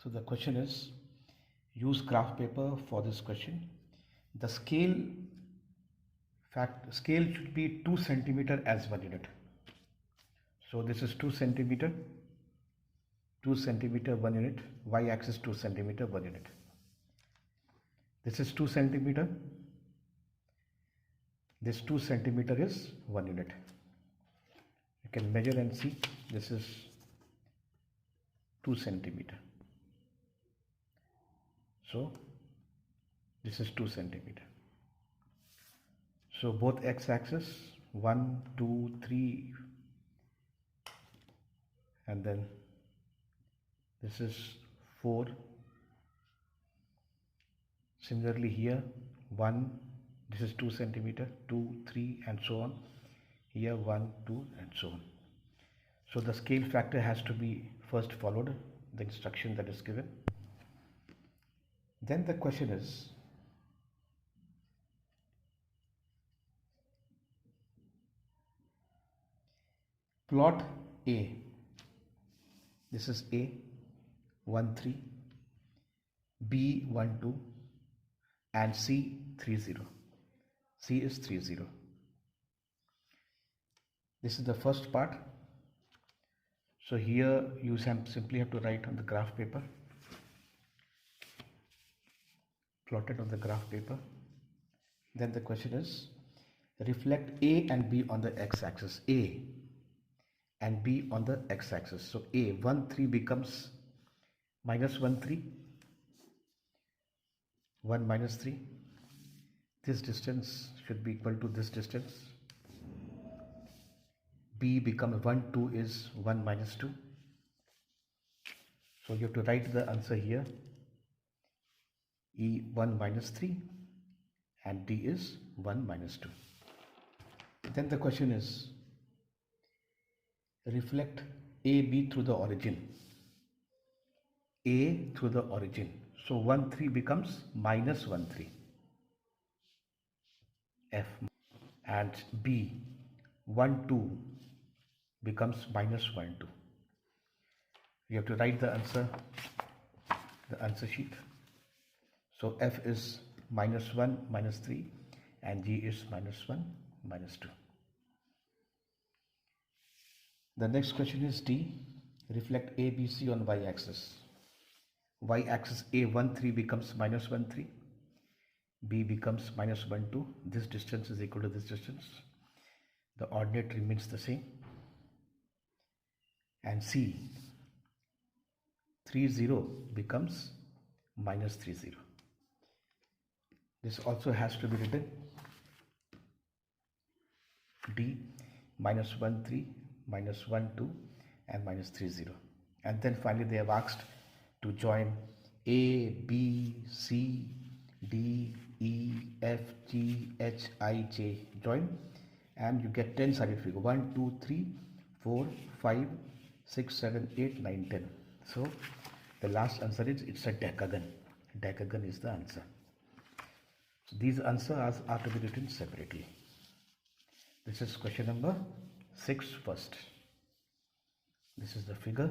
So the question is, use graph paper for this question. The scale should be 2 centimeter as 1 unit. So this is 2 centimeter 1 unit, y axis 2 centimeter 1 unit. This is 2 centimeter. This 2 centimeter is 1 unit. You can measure and see. This is 2 centimeter. So this is 2 centimeter. So both x-axis 1, 2, 3, and then this is 4. Similarly here 1, this is 2 centimeter, 2, 3, and so on. Here 1, 2, and so on. So the scale factor has to be first followed, the instruction that is given. Then the question is, plot A. This is A, 1, 3, B, 1, 2, and C, 3, 0. C is 3, 0. This is the first part. So here you simply have to write on the graph paper, plotted on the graph paper. Then the question is, reflect A and B on the x-axis. A and B on the x-axis. So A, 1, 3 becomes minus 1, 3. 1 minus 3. This distance should be equal to this distance. B becomes 1, 2 is 1 minus 2. So you have to write the answer here. E 1 minus 3 and D is 1 minus 2. Then the question is, reflect AB through the origin. A through the origin. So 1, 3 becomes minus 1, 3. F. And B, 1, 2 becomes minus 1, 2. You have to write the answer sheet. So F is minus 1, minus 3, and G is minus 1, minus 2. The next question is D. Reflect A, B, C on y-axis. Y-axis A, 1, 3 becomes minus 1, 3. B becomes minus 1, 2. This distance is equal to this distance. The ordinate remains the same. And C, 3, 0 becomes minus 3, 0. This also has to be written. D, minus 1, 3, minus 1, 2, and minus 3, 0. And then finally they have asked to join A, B, C, D, E, F, G, H, I, J. Join and you get 10 sided figure. 1, 2, 3, 4, 5, 6, 7, 8, 9, 10. So the last answer is, it's a decagon. Decagon is the answer. So these answers are to be written separately. This is question number 6 first. This is the figure.